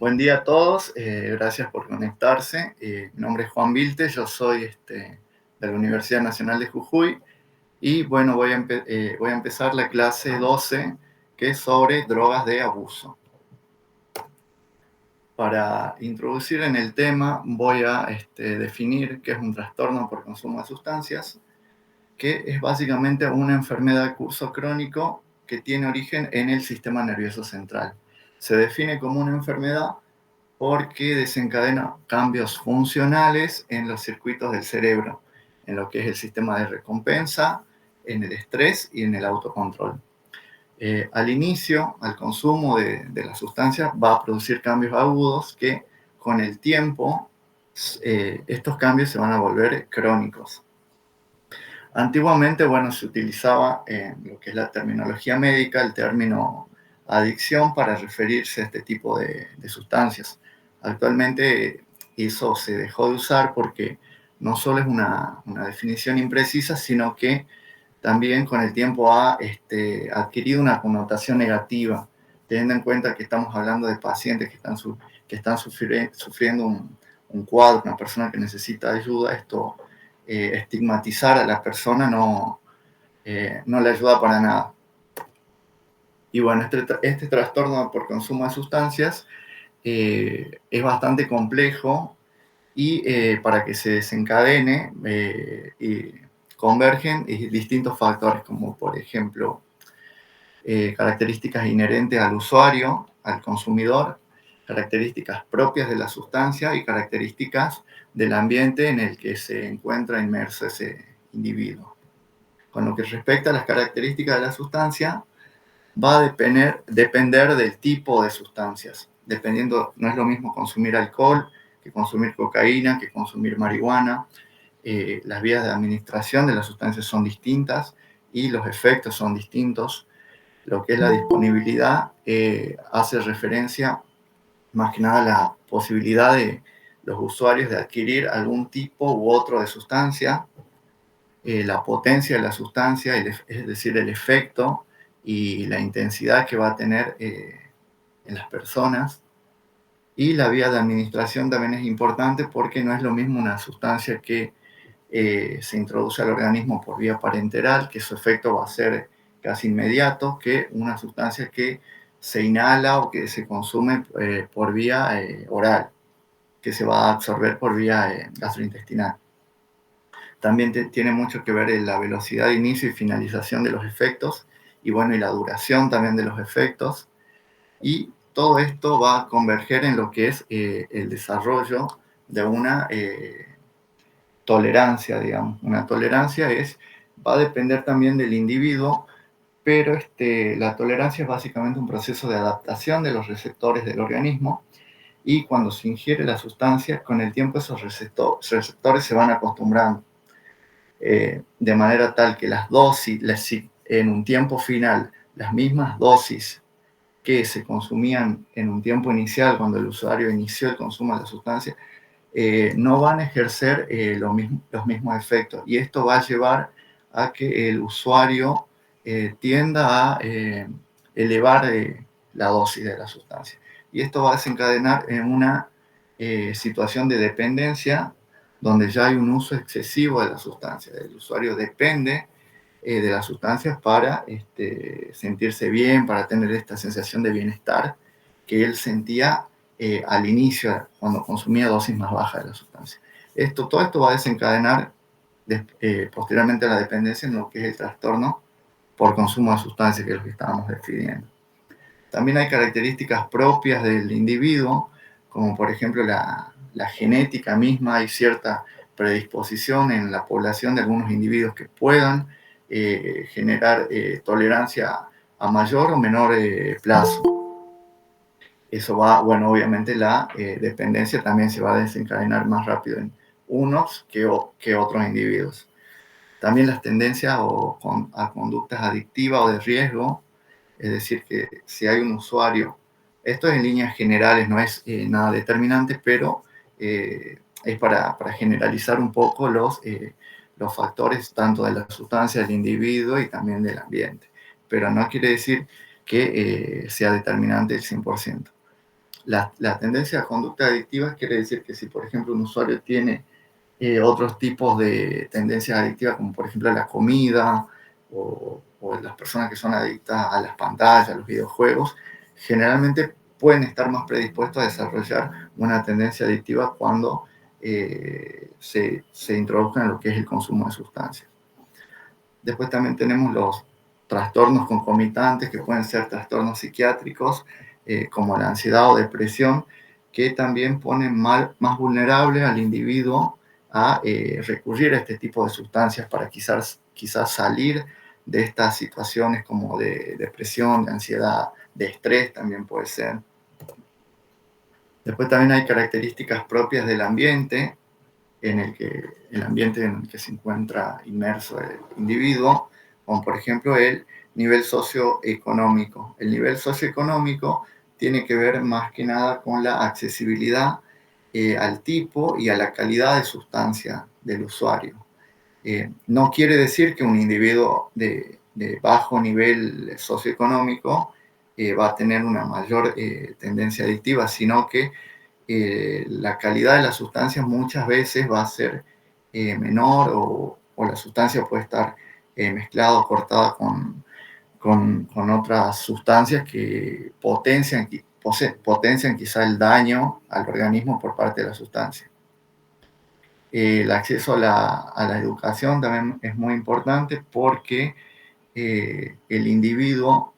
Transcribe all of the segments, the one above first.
Buen día a todos, gracias por conectarse. Mi nombre es Juan Vilte, yo soy de la Universidad Nacional de Jujuy y bueno, voy a empezar la clase 12 que es sobre drogas de abuso. Para introducir en el tema voy a definir qué es un trastorno por consumo de sustancias, que es básicamente una enfermedad de curso crónico que tiene origen en el sistema nervioso central. Se define como una enfermedad porque desencadena cambios funcionales en los circuitos del cerebro, en lo que es el sistema de recompensa, en el estrés y en el autocontrol. Al inicio, al consumo de la sustancia va a producir cambios agudos que con el tiempo estos cambios se van a volver crónicos. Antiguamente, bueno, se utilizaba en lo que es la terminología médica el término adicción para referirse a este tipo de sustancias. Actualmente eso se dejó de usar porque no solo es una definición imprecisa, sino que también con el tiempo ha adquirido una connotación negativa, teniendo en cuenta que estamos hablando de pacientes que están sufriendo un cuadro, una persona que necesita ayuda. Esto estigmatizar a la persona no le ayuda para nada. Y bueno, este trastorno por consumo de sustancias es bastante complejo y para que se desencadene convergen distintos factores, como por ejemplo características inherentes al usuario, al consumidor, características propias de la sustancia y características del ambiente en el que se encuentra inmerso ese individuo. Con lo que respecta a las características de la sustancia, va a depender del tipo de sustancias. Dependiendo, no es lo mismo consumir alcohol que consumir cocaína, que consumir marihuana. Las vías de administración de las sustancias son distintas y los efectos son distintos. Lo que es la disponibilidad hace referencia más que nada a la posibilidad de los usuarios de adquirir algún tipo u otro de sustancia, la potencia de la sustancia, es decir, el efecto y la intensidad que va a tener en las personas. Y la vía de administración también es importante porque no es lo mismo una sustancia que se introduce al organismo por vía parenteral, que su efecto va a ser casi inmediato, que una sustancia que se inhala o que se consume por vía oral, que se va a absorber por vía gastrointestinal. También tiene mucho que ver en la velocidad de inicio y finalización de los efectos, y bueno, y la duración también de los efectos. Y todo esto va a converger en lo que es el desarrollo de una tolerancia, digamos. Una tolerancia va a depender también del individuo, pero la tolerancia es básicamente un proceso de adaptación de los receptores del organismo, y cuando se ingiere la sustancia, con el tiempo esos receptores se van acostumbrando, de manera tal que las dosis, en un tiempo final, las mismas dosis que se consumían en un tiempo inicial, cuando el usuario inició el consumo de la sustancia, no van a ejercer los mismos efectos. Y esto va a llevar a que el usuario tienda a elevar la dosis de la sustancia. Y esto va a desencadenar en una situación de dependencia, donde ya hay un uso excesivo de la sustancia. El usuario depende de las sustancias para sentirse bien, para tener esta sensación de bienestar que él sentía al inicio, cuando consumía dosis más bajas de la sustancia. Todo esto va a desencadenar posteriormente a la dependencia en lo que es el trastorno por consumo de sustancias, que es lo que estábamos definiendo. También hay características propias del individuo, como por ejemplo la genética misma. Hay cierta predisposición en la población de algunos individuos que puedan generar tolerancia a mayor o menor plazo. Eso va, bueno, obviamente la dependencia también se va a desencadenar más rápido en unos que otros individuos. También las tendencias a conductas adictivas o de riesgo, es decir, que si hay un usuario, esto es en líneas generales, no es nada determinante, pero es para generalizar un poco los factores tanto de la sustancia del individuo y también del ambiente, pero no quiere decir que sea determinante el 100%. La tendencia a conducta adictiva quiere decir que si, por ejemplo, un usuario tiene otros tipos de tendencias adictivas, como por ejemplo la comida o las personas que son adictas a las pantallas, a los videojuegos, generalmente pueden estar más predispuestos a desarrollar una tendencia adictiva cuando se introduzcan en lo que es el consumo de sustancias. Después también tenemos los trastornos concomitantes, que pueden ser trastornos psiquiátricos, como la ansiedad o depresión, que también ponen más vulnerable al individuo a recurrir a este tipo de sustancias para quizás salir de estas situaciones como de depresión, de ansiedad, de estrés también puede ser. Después también hay características propias del ambiente, el ambiente en el que se encuentra inmerso el individuo, como por ejemplo el nivel socioeconómico. El nivel socioeconómico tiene que ver más que nada con la accesibilidad al tipo y a la calidad de sustancia del usuario. No quiere decir que un individuo de bajo nivel socioeconómico va a tener una mayor tendencia adictiva, sino que la calidad de las sustancias muchas veces va a ser menor o la sustancia puede estar mezclada o cortada con otras sustancias que potencian quizá el daño al organismo por parte de la sustancia. El acceso a la educación también es muy importante porque el individuo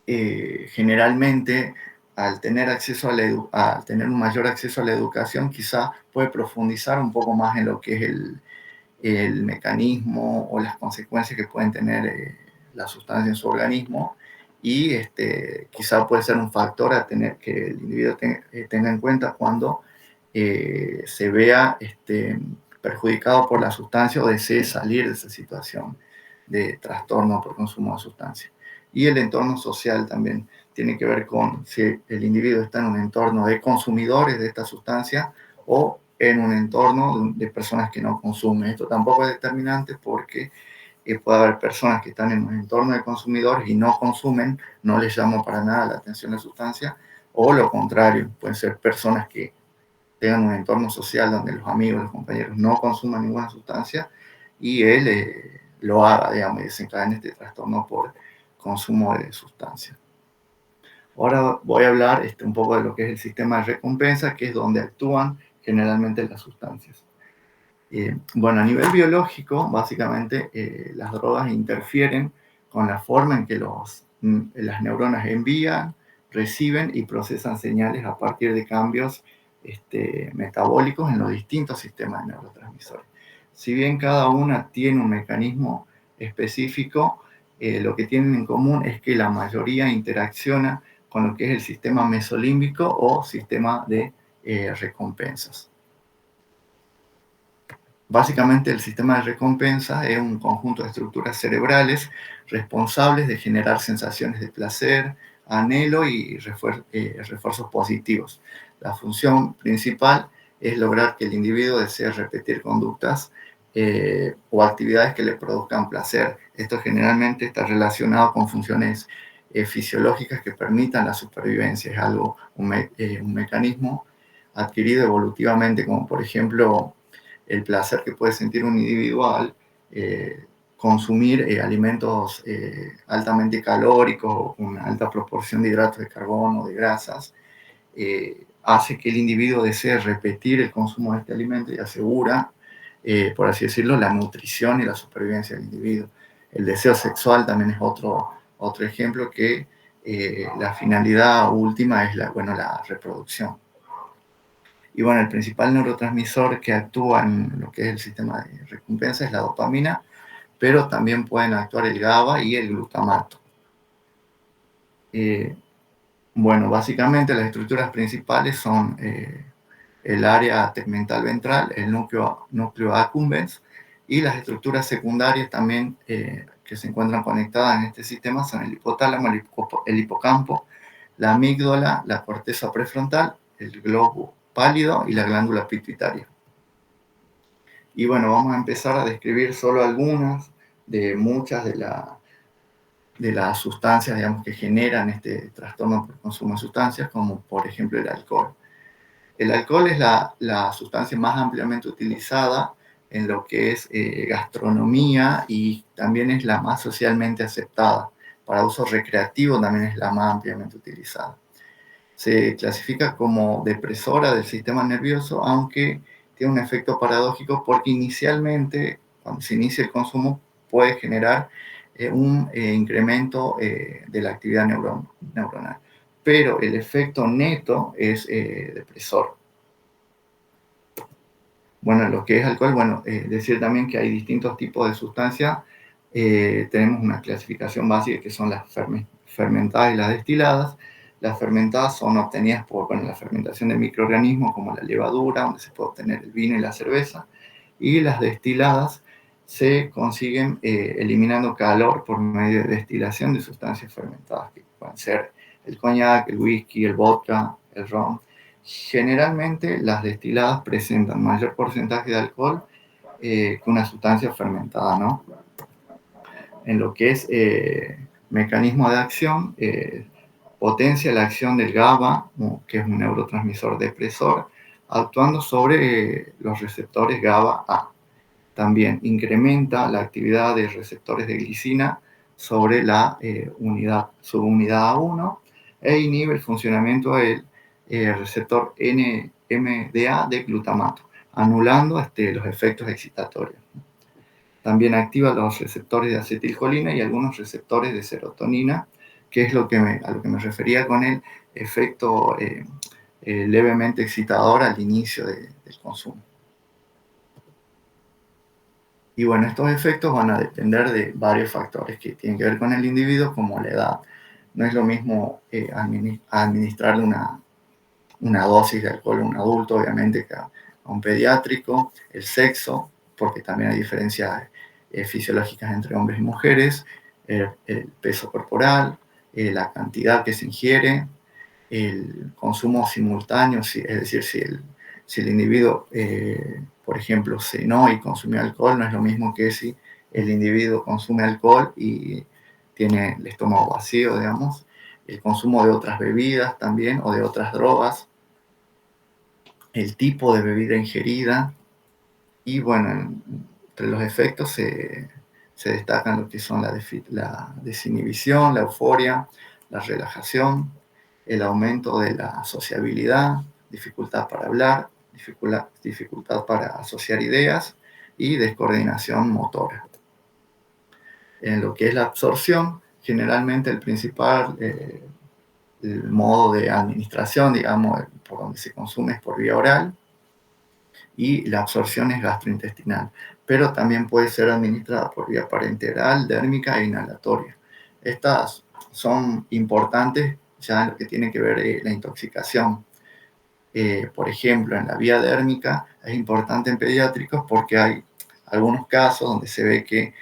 generalmente al tener, al tener un mayor acceso a la educación quizá puede profundizar un poco más en lo que es el mecanismo o las consecuencias que pueden tener la sustancia en su organismo y quizá puede ser un factor a tener que el individuo tenga en cuenta cuando se vea perjudicado por la sustancia o desee salir de esa situación de trastorno por consumo de sustancia. Y el entorno social también tiene que ver con si el individuo está en un entorno de consumidores de esta sustancia o en un entorno de personas que no consumen. Esto tampoco es determinante porque puede haber personas que están en un entorno de consumidores y no consumen, no les llama para nada la atención la sustancia, o lo contrario, pueden ser personas que tengan un entorno social donde los amigos, los compañeros no consuman ninguna sustancia y él lo haga, digamos, y desencadene este trastorno por consumo de sustancias. Ahora voy a hablar un poco de lo que es el sistema de recompensa, que es donde actúan generalmente las sustancias. Bueno, a nivel biológico, básicamente las drogas interfieren con la forma en que las neuronas envían, reciben y procesan señales a partir de cambios metabólicos en los distintos sistemas de neurotransmisores. Si bien cada una tiene un mecanismo específico, lo que tienen en común es que la mayoría interacciona con lo que es el sistema mesolímbico o sistema de recompensas. Básicamente, el sistema de recompensa es un conjunto de estructuras cerebrales responsables de generar sensaciones de placer, anhelo y refuerzos positivos. La función principal es lograr que el individuo desee repetir conductas o actividades que le produzcan placer. Esto generalmente está relacionado con funciones fisiológicas que permitan la supervivencia. Es algo, un mecanismo adquirido evolutivamente, como por ejemplo el placer que puede sentir un individual consumir alimentos altamente calóricos, con una alta proporción de hidratos de carbono, de grasas, hace que el individuo desee repetir el consumo de este alimento y asegura, por así decirlo, la nutrición y la supervivencia del individuo. El deseo sexual también es otro ejemplo que la finalidad última es la reproducción. Y bueno, el principal neurotransmisor que actúa en lo que es el sistema de recompensa es la dopamina, pero también pueden actuar el GABA y el glutamato. Bueno, básicamente las estructuras principales son el área tegmental ventral, el núcleo accumbens, y las estructuras secundarias también que se encuentran conectadas en este sistema son el hipotálamo, el hipocampo, la amígdala, la corteza prefrontal, el globo pálido y la glándula pituitaria. Y bueno, vamos a empezar a describir solo algunas de muchas de las sustancias, digamos, que generan este trastorno por consumo de sustancias, como por ejemplo el alcohol. El alcohol es la sustancia más ampliamente utilizada en lo que es gastronomía y también es la más socialmente aceptada. Para uso recreativo también es la más ampliamente utilizada. Se clasifica como depresora del sistema nervioso, aunque tiene un efecto paradójico porque inicialmente, cuando se inicia el consumo, puede generar un incremento de la actividad neuronal. Pero el efecto neto es depresor. Bueno, lo que es alcohol, bueno, decir también que hay distintos tipos de sustancias. Tenemos una clasificación básica que son las fermentadas y las destiladas. Las fermentadas son obtenidas por la fermentación de microorganismos como la levadura, donde se puede obtener el vino y la cerveza. Y las destiladas se consiguen eliminando calor por medio de destilación de sustancias fermentadas, que pueden ser el coñac, el whisky, el vodka, el ron. Generalmente las destiladas presentan mayor porcentaje de alcohol que una sustancia fermentada, ¿no? En lo que es mecanismo de acción, potencia la acción del GABA, que es un neurotransmisor depresor, actuando sobre los receptores GABA-A. También incrementa la actividad de receptores de glicina sobre la subunidad A1 e inhibe el funcionamiento del receptor NMDA de glutamato, anulando los efectos excitatorios. También activa los receptores de acetilcolina y algunos receptores de serotonina, que es a lo que me refería con el efecto levemente excitador al inicio del consumo. Y bueno, estos efectos van a depender de varios factores que tienen que ver con el individuo, como la edad. No es lo mismo administrarle una dosis de alcohol a un adulto, obviamente, que a un pediátrico, el sexo, porque también hay diferencias fisiológicas entre hombres y mujeres, el peso corporal, la cantidad que se ingiere, el consumo simultáneo, es decir, si el individuo, por ejemplo, cenó y consumió alcohol, no es lo mismo que si el individuo consume alcohol y tiene el estómago vacío, digamos. El consumo de otras bebidas también o de otras drogas, el tipo de bebida ingerida y bueno, entre los efectos se destacan lo que son la desinhibición, la euforia, la relajación, el aumento de la sociabilidad, dificultad para hablar, dificultad para asociar ideas y descoordinación motora. En lo que es la absorción, generalmente el principal el modo de administración, digamos, por donde se consume es por vía oral y la absorción es gastrointestinal, pero también puede ser administrada por vía parenteral, dérmica e inhalatoria. Estas son importantes ya en lo que tiene que ver la intoxicación. Por ejemplo, en la vía dérmica es importante en pediátricos porque hay algunos casos donde se ve que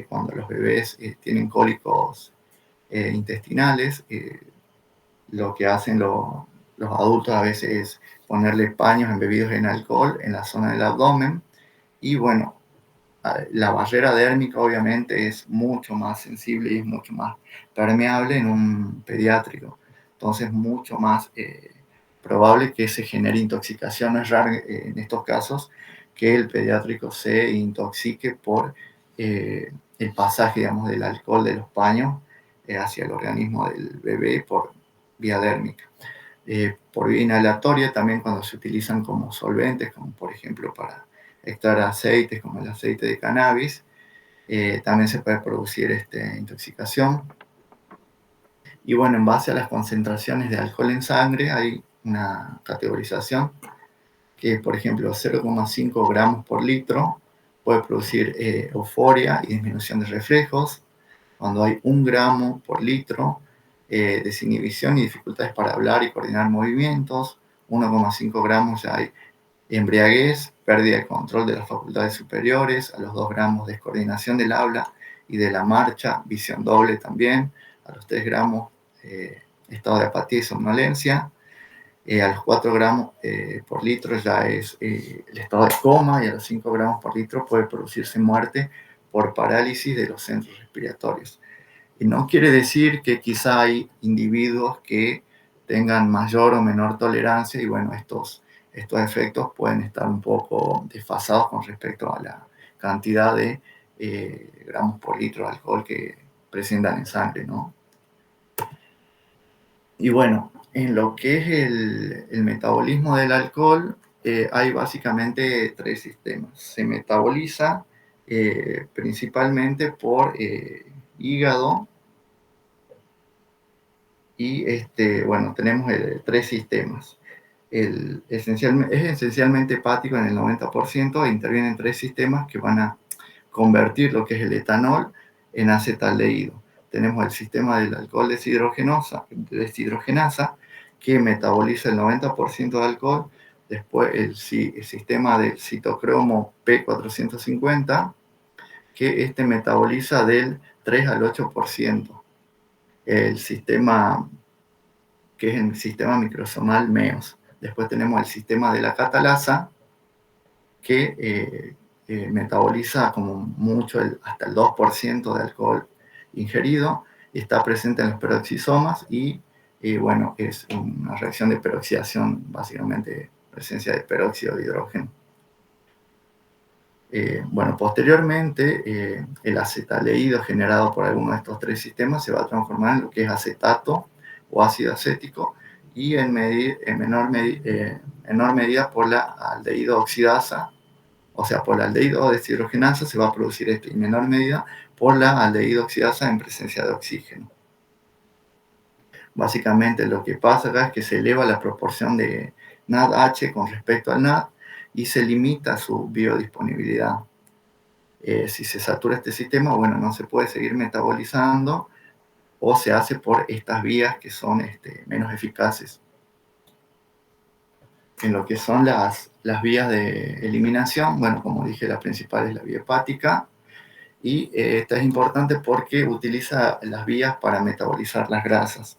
cuando los bebés tienen cólicos intestinales, lo que hacen los adultos a veces es ponerle paños embebidos en alcohol en la zona del abdomen y bueno, la barrera dérmica obviamente es mucho más sensible y es mucho más permeable en un pediátrico, entonces mucho más probable que se genere intoxicación. No es raro en estos casos que el pediátrico se intoxique por el pasaje, digamos, del alcohol de los paños hacia el organismo del bebé por vía dérmica. Por vía inhalatoria también cuando se utilizan como solventes, como por ejemplo para extraer aceites como el aceite de cannabis, también se puede producir intoxicación. Y bueno, en base a las concentraciones de alcohol en sangre hay una categorización que, por ejemplo, 0,5 gramos por litro puede producir euforia y disminución de reflejos. Cuando hay 1 gramo por litro, desinhibición y dificultades para hablar y coordinar movimientos. 1,5 gramos ya hay embriaguez, pérdida de control de las facultades superiores. A los 2 gramos, descoordinación del habla y de la marcha, visión doble también. A los 3 gramos, estado de apatía y somnolencia. A los 4 gramos por litro ya es el estado de coma y a los 5 gramos por litro puede producirse muerte por parálisis de los centros respiratorios. Y no quiere decir que quizá hay individuos que tengan mayor o menor tolerancia y bueno, estos efectos pueden estar un poco desfasados con respecto a la cantidad de gramos por litro de alcohol que presentan en sangre, ¿no? Y bueno, en lo que es el metabolismo del alcohol, hay básicamente tres sistemas. Se metaboliza principalmente por hígado y bueno, tenemos tres sistemas. Es esencialmente hepático en el 90% e intervienen tres sistemas que van a convertir lo que es el etanol en acetaldehído. Tenemos el sistema del alcohol deshidrogenasa, que metaboliza el 90% de alcohol. Después el sistema del citocromo P450, que metaboliza del 3 al 8%. El sistema que es el sistema microsomal MEOS. Después tenemos el sistema de la catalasa, que metaboliza como mucho hasta el 2% de alcohol ingerido, y está presente en los peroxisomas y bueno, es una reacción de peroxidación, básicamente presencia de peróxido de hidrógeno. Bueno, posteriormente el acetaldehído generado por alguno de estos tres sistemas se va a transformar en lo que es acetato o ácido acético y en menor medida por la aldehído oxidasa, o sea, por la aldehído deshidrogenasa se va a producir esto, y en menor medida por la aldehído oxidasa en presencia de oxígeno. Básicamente lo que pasa acá es que se eleva la proporción de NADH con respecto al NAD y se limita su biodisponibilidad. Si se satura este sistema, bueno, no se puede seguir metabolizando o se hace por estas vías que son menos eficaces. En lo que son las vías de eliminación, bueno, como dije, la principal es la vía hepática, y esta es importante porque utiliza las vías para metabolizar las grasas.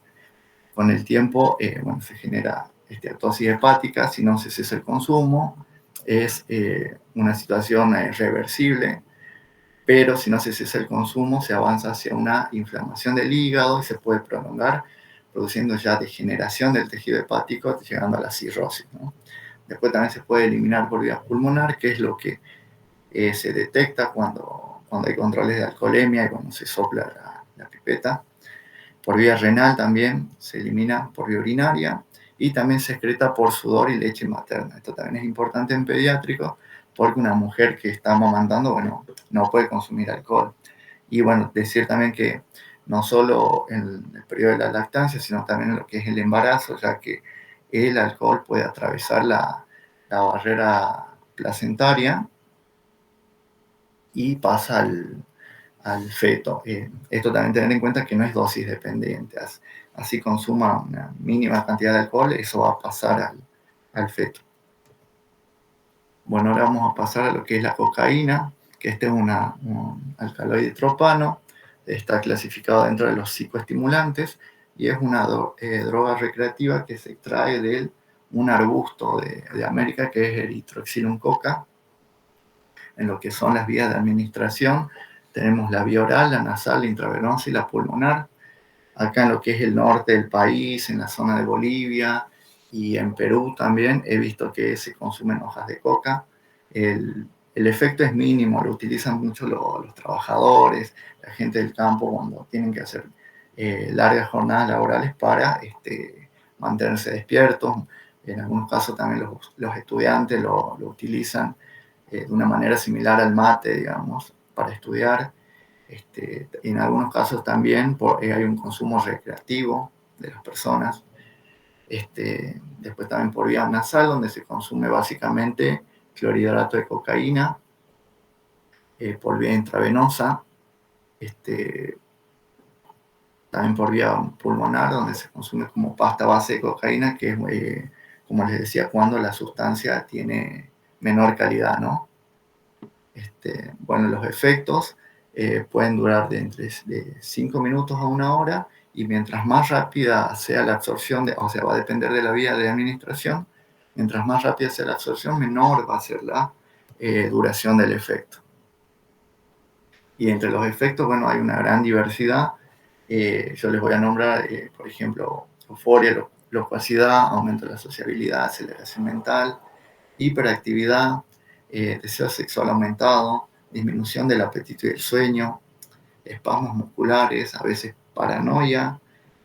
Con el tiempo, bueno, se genera esteatosis hepática, si no se cesa el consumo, es una situación reversible, pero si no se cesa el consumo, se avanza hacia una inflamación del hígado y se puede prolongar, produciendo ya degeneración del tejido hepático, llegando a la cirrosis, ¿no? Después también se puede eliminar por vía pulmonar, que es lo que se detecta cuando hay controles de alcoholemia y cuando se sopla la pipeta. Por vía renal también se elimina por vía urinaria y también se excreta por sudor y leche materna. Esto también es importante en pediátricos porque una mujer que está amamantando, bueno, no puede consumir alcohol. Y bueno, decir también que no solo en el periodo de la lactancia, sino también en lo que es el embarazo, ya que el alcohol puede atravesar la barrera placentaria y pasa al feto. Esto también tener en cuenta que no es dosis dependiente. Así consuma una mínima cantidad de alcohol, eso va a pasar al feto. Bueno, ahora vamos a pasar a lo que es la cocaína, que este es un alcaloide tropano, está clasificado dentro de los psicoestimulantes y es una droga recreativa que se extrae de un arbusto de América que es Erythrocylum coca. En lo que son las vías de administración, tenemos la vía oral, la nasal, la intravenosa y la pulmonar. Acá en lo que es el norte del país, en la zona de Bolivia y en Perú también, he visto que se consumen hojas de coca. El efecto es mínimo, lo utilizan mucho los trabajadores, la gente del campo cuando tienen que hacer largas jornadas laborales para mantenerse despiertos. En algunos casos también los estudiantes lo utilizan de una manera similar al mate, digamos, para estudiar. En algunos casos también hay un consumo recreativo de las personas. Después también por vía nasal, donde se consume básicamente clorhidrato de cocaína, por vía intravenosa, también por vía pulmonar, donde se consume como pasta base de cocaína, que es, como les decía, cuando la sustancia tiene menor calidad, ¿no? Bueno, los efectos pueden durar de 5 minutos a 1 hora, y mientras más rápida sea la absorción, o sea, va a depender de la vía de administración, mientras más rápida sea la absorción, menor va a ser la duración del efecto. Y entre los efectos, bueno, hay una gran diversidad. Yo les voy a nombrar, por ejemplo, euforia, locuacidad, aumento de la sociabilidad, aceleración mental, hiperactividad, deseo sexual aumentado, disminución del apetito y el sueño, espasmos musculares, a veces paranoia,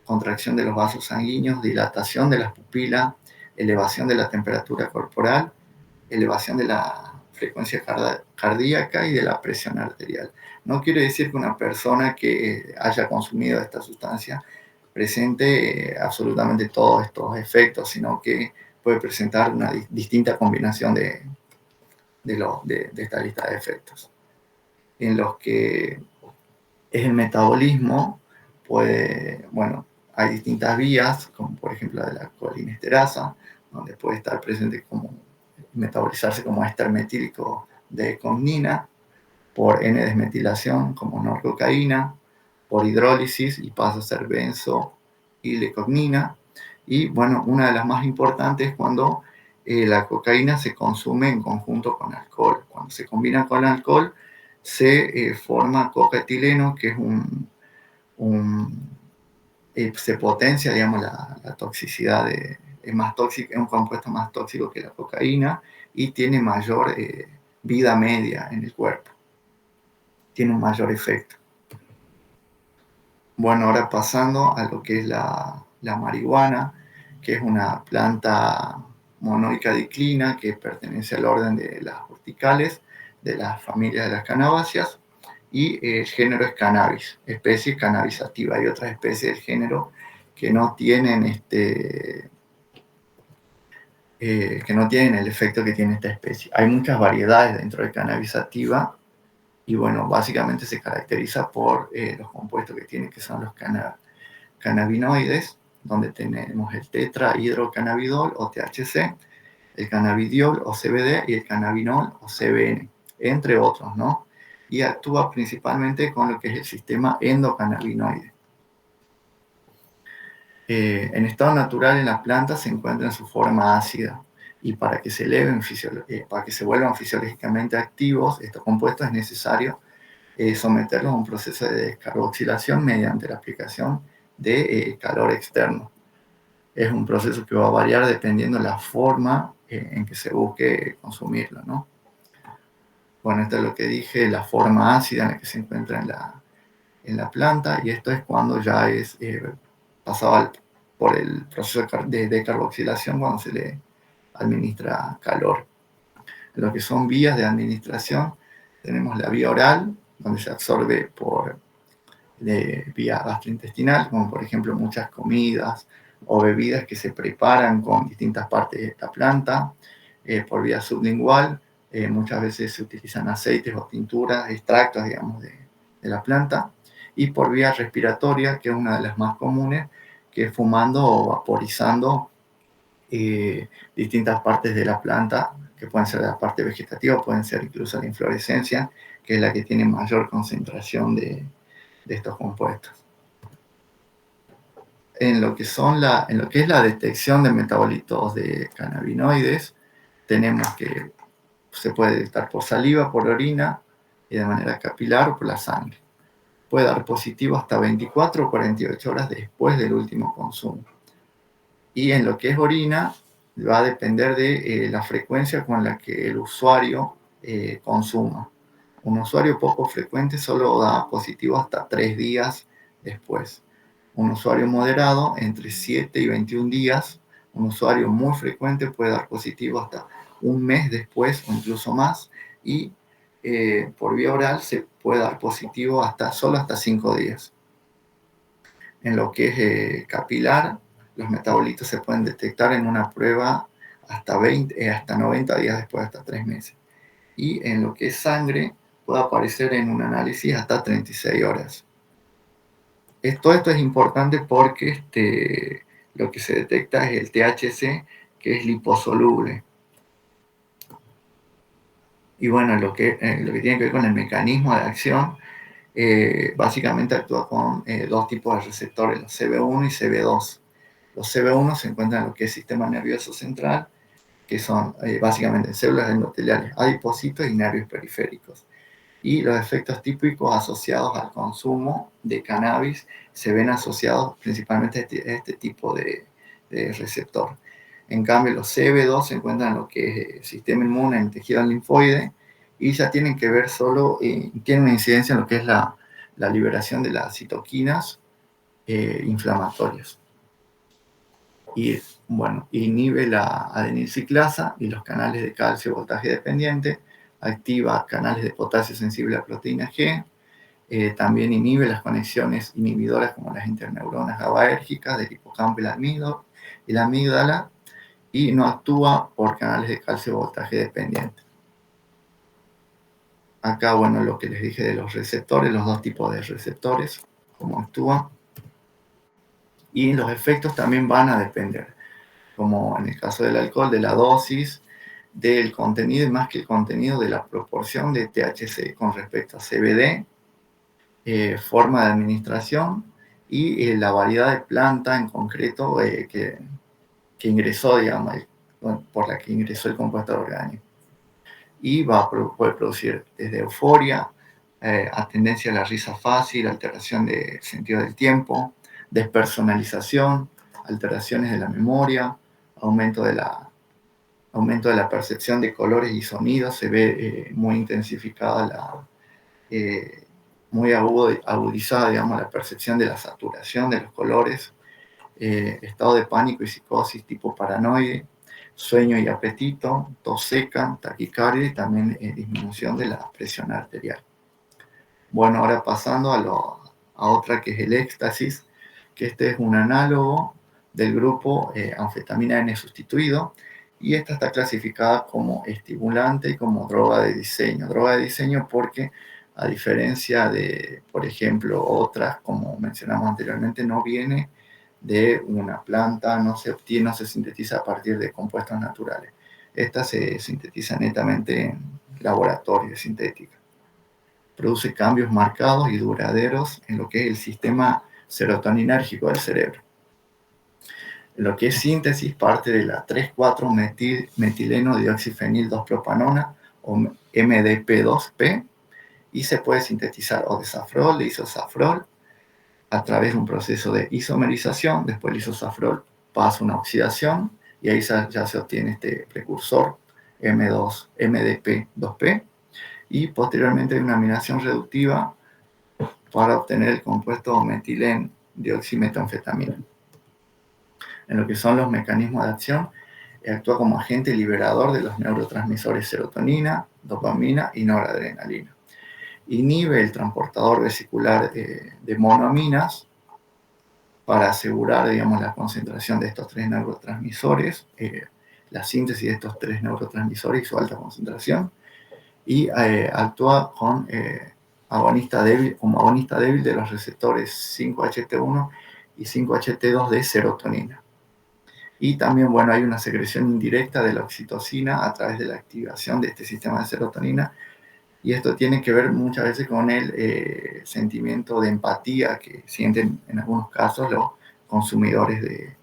contracción de los vasos sanguíneos, dilatación de las pupilas, elevación de la temperatura corporal, elevación de la frecuencia cardíaca y de la presión arterial. No quiere decir que una persona que haya consumido esta sustancia presente absolutamente todos estos efectos, sino que puede presentar una distinta combinación de esta lista de efectos. En los que es el metabolismo, hay distintas vías, como por ejemplo la de la colinesterasa, donde puede estar presente como metabolizarse como éster metílico de conina, por N-desmetilación como norcocaína, por hidrólisis y pasa a ser benzo-ilecognina. Y bueno, una de las más importantes es cuando la cocaína se consume en conjunto con alcohol. Cuando se combina con alcohol, se forma cocaetileno, que es se potencia, digamos, la toxicidad, es más tóxico, es un compuesto más tóxico que la cocaína y tiene mayor vida media en el cuerpo, tiene un mayor efecto. Bueno, ahora pasando a lo que es la marihuana, que es una planta monoica diclina que pertenece al orden de las urticales, de la familia de las cannabaceas, y el género es cannabis, especie cannabisativa. Hay otras especies del género que no tienen el efecto que tiene esta especie. Hay muchas variedades dentro de cannabisativa y bueno, básicamente se caracteriza por los compuestos que tiene, que son los cannabinoides, donde tenemos el tetrahidrocannabidol o THC, el cannabidiol o CBD y el cannabinol o CBN, entre otros, ¿no? Y actúa principalmente con lo que es el sistema endocannabinoide. En estado natural en la planta se encuentra en su forma ácida y para que se para que se vuelvan fisiológicamente activos estos compuestos es necesario someterlos a un proceso de descarboxilación mediante la aplicación de calor externo. Es un proceso que va a variar dependiendo de la forma en que se busque consumirlo, ¿no? Bueno, esto es lo que dije, la forma ácida en la que se encuentra en la planta, y esto es cuando ya es pasado por el proceso de decarboxilación cuando se le administra calor. Lo que son vías de administración, tenemos la vía oral, donde se absorbe por vía gastrointestinal, como por ejemplo muchas comidas o bebidas que se preparan con distintas partes de esta planta. Por vía sublingual, muchas veces se utilizan aceites o tinturas, extractos, digamos, de la planta. Y por vía respiratoria, que es una de las más comunes, que es fumando o vaporizando distintas partes de la planta, que pueden ser la parte vegetativa, pueden ser incluso la inflorescencia, que es la que tiene mayor concentración de estos compuestos. En lo que es la detección de metabolitos de cannabinoides, tenemos que se puede detectar por saliva, por orina y de manera capilar o por la sangre. Puede dar positivo hasta 24 o 48 horas después del último consumo. Y en lo que es orina, va a depender de la frecuencia con la que el usuario consuma. Un usuario poco frecuente solo da positivo hasta 3 días después. Un usuario moderado entre 7 y 21 días. Un usuario muy frecuente puede dar positivo hasta un mes después o incluso más. Y por vía oral se puede dar positivo solo hasta 5 días. En lo que es capilar, los metabolitos se pueden detectar en una prueba hasta 90 días después, hasta 3 meses. Y en lo que es sangre, puede aparecer en un análisis hasta 36 horas. Todo esto es importante porque lo que se detecta es el THC, que es liposoluble. Y bueno, lo que tiene que ver con el mecanismo de acción, básicamente actúa con dos tipos de receptores, los CB1 y CB2. Los CB1 se encuentran en lo que es sistema nervioso central, que son básicamente células endoteliales, adipocitos y nervios periféricos. Y los efectos típicos asociados al consumo de cannabis se ven asociados principalmente a este tipo de receptor. En cambio, los CB2 se encuentran en lo que es el sistema inmune, en el tejido linfoide, y ya tienen que ver solo, tienen una incidencia en lo que es la liberación de las citoquinas inflamatorias. Y bueno, inhibe la adenilciclasa y los canales de calcio voltaje dependiente, activa canales de potasio sensible a proteína G, también inhibe las conexiones inhibidoras como las interneuronas GABAérgicas del hipocampo y la amígdala, y no actúa por canales de calcio voltaje dependiente. Acá, bueno, lo que les dije de los receptores, los dos tipos de receptores, cómo actúan, y los efectos también van a depender, como en el caso del alcohol, de la dosis, del contenido y más que el contenido de la proporción de THC con respecto a CBD, forma de administración y la variedad de planta en concreto que ingresó, digamos, por la que ingresó el compuesto orgánico. Y puede producir desde euforia, a tendencia a la risa fácil, alteración de sentido del tiempo, despersonalización, alteraciones de la memoria, aumento de la percepción de colores y sonidos, se ve muy intensificada muy agudizada, digamos, la percepción de la saturación de los colores, estado de pánico y psicosis tipo paranoide, sueño y apetito, tos seca, taquicardia y también disminución de la presión arterial. Bueno, ahora pasando a otra que es el éxtasis, que este es un análogo del grupo anfetamina N sustituido, y esta está clasificada como estimulante y como droga de diseño. Droga de diseño porque, a diferencia de, por ejemplo, otras, como mencionamos anteriormente, no viene de una planta, no se obtiene, no se sintetiza a partir de compuestos naturales. Esta se sintetiza netamente en laboratorio sintético. Produce cambios marcados y duraderos en lo que es el sistema serotoninérgico del cerebro. En lo que es síntesis, parte de la 3,4-metileno dioxifenil 2-propanona o MDP2P, y se puede sintetizar o desafrol, de isosafrol, a través de un proceso de isomerización. Después el isosafrol pasa una oxidación y ahí ya se obtiene este precursor MDP2P, y posteriormente hay una aminación reductiva para obtener el compuesto metilén dioximetanfetamina. En lo que son los mecanismos de acción, actúa como agente liberador de los neurotransmisores serotonina, dopamina y noradrenalina. Inhibe el transportador vesicular de monoaminas para asegurar, digamos, la concentración de estos tres neurotransmisores, la síntesis de estos tres neurotransmisores y su alta concentración, y actúa como agonista débil de los receptores 5-HT1 y 5-HT2 de serotonina. Y también, bueno, hay una secreción indirecta de la oxitocina a través de la activación de este sistema de serotonina, y esto tiene que ver muchas veces con el sentimiento de empatía que sienten en algunos casos los consumidores de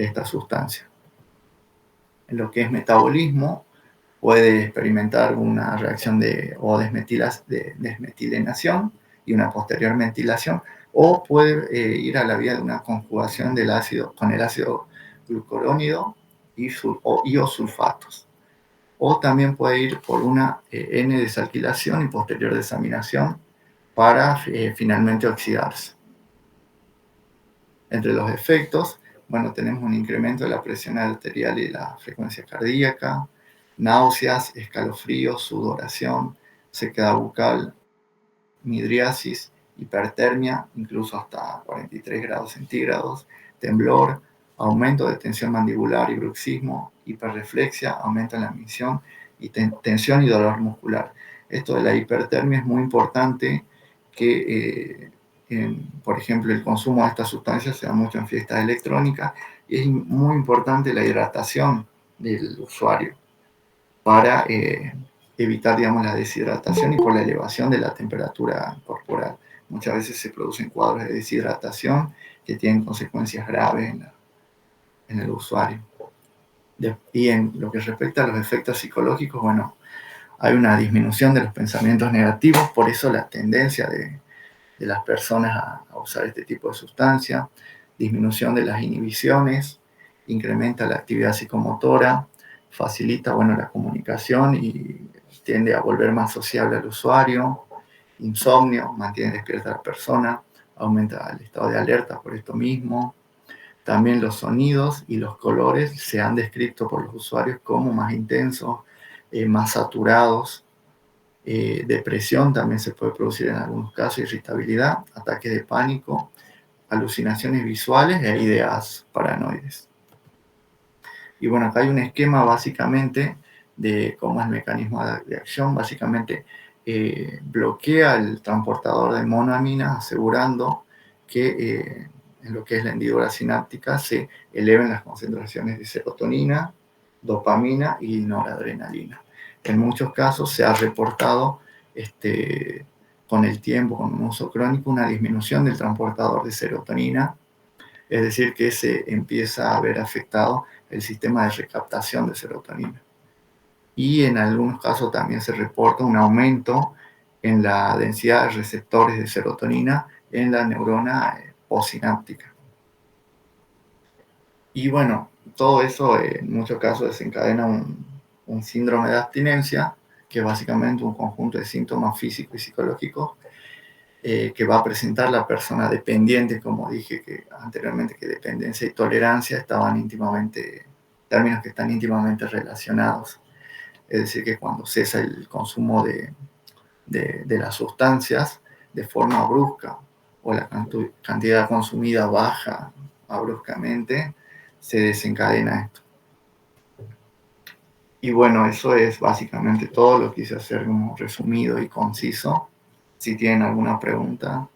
esta sustancia. En lo que es metabolismo, puede experimentar una reacción de desmetilenación y una posterior metilación, o puede ir a la vía de una conjugación del ácido con el ácido glucurónido y o sulfatos. O también puede ir por una N-desalquilación y posterior desaminación para finalmente oxidarse. Entre los efectos, bueno, tenemos un incremento de la presión arterial y la frecuencia cardíaca, náuseas, escalofríos, sudoración, sequedad bucal, midriasis, hipertermia, incluso hasta 43 grados centígrados, temblor, aumento de tensión mandibular y bruxismo, hiperreflexia, aumento en la emisión y tensión y dolor muscular. Esto de la hipertermia es muy importante, que por ejemplo, el consumo de estas sustancias se da mucho en fiestas electrónicas, y es muy importante la hidratación del usuario para evitar, digamos, la deshidratación y por la elevación de la temperatura corporal. Muchas veces se producen cuadros de deshidratación que tienen consecuencias graves en el usuario. Y en lo que respecta a los efectos psicológicos, bueno, hay una disminución de los pensamientos negativos, por eso la tendencia de las personas a usar este tipo de sustancia, disminución de las inhibiciones, incrementa la actividad psicomotora, facilita, bueno, la comunicación y tiende a volver más sociable al usuario, insomnio, mantiene despierta a la persona, aumenta el estado de alerta por esto mismo. También los sonidos y los colores se han descrito por los usuarios como más intensos, más saturados. Depresión también se puede producir en algunos casos, irritabilidad, ataques de pánico, alucinaciones visuales e ideas paranoides. Y bueno, acá hay un esquema básicamente de cómo es el mecanismo de acción. Básicamente bloquea el transportador de monoamina, asegurando que en lo que es la hendidura sináptica se eleven las concentraciones de serotonina, dopamina y noradrenalina. En muchos casos se ha reportado con el tiempo, con un uso crónico, una disminución del transportador de serotonina, es decir, que se empieza a ver afectado el sistema de recaptación de serotonina. Y en algunos casos también se reporta un aumento en la densidad de receptores de serotonina en la neurona postsináptica. Y bueno, todo eso en muchos casos desencadena un síndrome de abstinencia, que es básicamente un conjunto de síntomas físicos y psicológicos que va a presentar la persona dependiente, como dije que anteriormente, que dependencia y tolerancia estaban íntimamente, términos que están íntimamente relacionados. Es decir, que cuando cesa el consumo de las sustancias de forma brusca o la cantidad consumida baja bruscamente, se desencadena esto. Y bueno, eso es básicamente todo lo que quise hacer como resumido y conciso. Si tienen alguna pregunta.